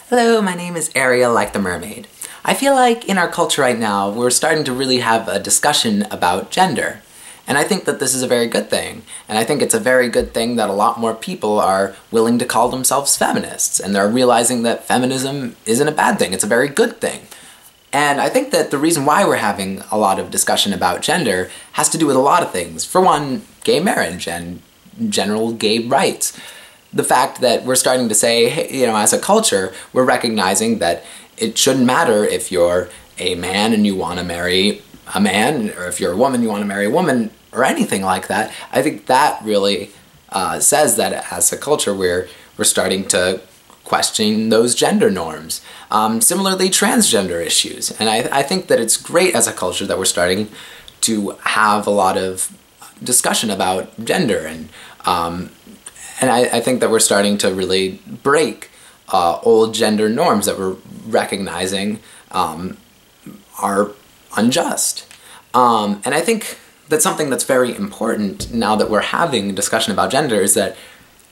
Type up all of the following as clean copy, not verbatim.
Hello, my name is Ariel, like the mermaid. I feel like in our culture right now, we're starting to really have a discussion about gender. And I think that this is a very good thing. And I think it's a very good thing that a lot more people are willing to call themselves feminists, and they're realizing that feminism isn't a bad thing, it's a very good thing. And I think that the reason why we're having a lot of discussion about gender has to do with a lot of things. For one, gay marriage and general gay rights. The fact that we're starting to say, hey, as a culture, we're recognizing that it shouldn't matter if you're a man and you want to marry a man, or if you're a woman you want to marry a woman, or anything like that. I think that really says that as a culture we're starting to question those gender norms. Similarly, transgender issues. And I think that it's great as a culture that we're starting to have a lot of discussion about gender, and I think that we're starting to really break old gender norms that we're recognizing are unjust. And I think that something that's very important now that we're having a discussion about gender is that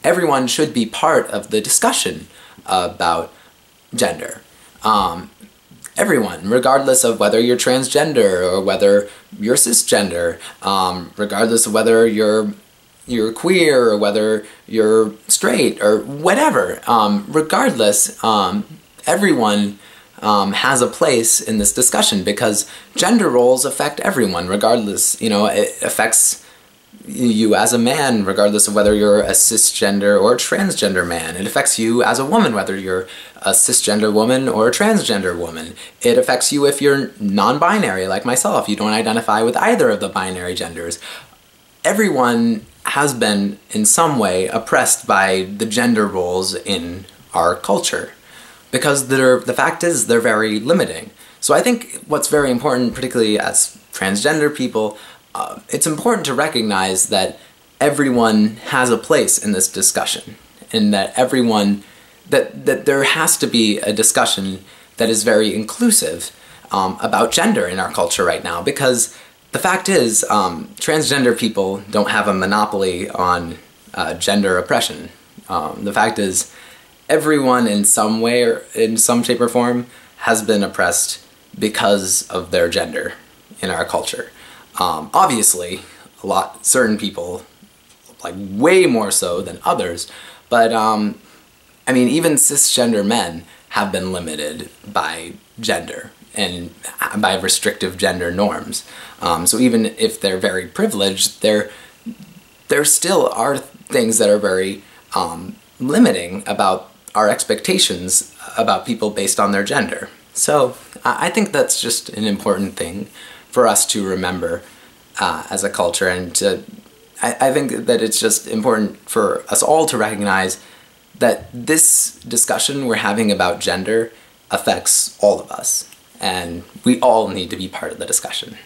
everyone should be part of the discussion about gender. Everyone, regardless of whether you're transgender or whether you're cisgender, regardless of whether you're queer or whether you're straight or whatever, regardless, everyone has a place in this discussion, because gender roles affect everyone regardless. It affects you as a man regardless of whether you're a cisgender or a transgender man. It affects you as a woman whether you're a cisgender woman or a transgender woman. It affects you if you're non-binary like myself. You don't identify with either of the binary genders. Everyone has been in some way oppressed by the gender roles in our culture, because the fact is they're very limiting. So I think what's very important, particularly as transgender people, it's important to recognize that everyone has a place in this discussion, and that that there has to be a discussion that is very inclusive about gender in our culture right now, because the fact is, transgender people don't have a monopoly on gender oppression. The fact is, everyone in some way or in some shape or form has been oppressed because of their gender in our culture. Obviously, certain people, like way more so than others, but even cisgender men have been limited by gender and by restrictive gender norms. So even if they're very privileged, there still are things that are very limiting about our expectations about people based on their gender. So I think that's just an important thing for us to remember as a culture, and I think that it's just important for us all to recognize that this discussion we're having about gender affects all of us, and we all need to be part of the discussion.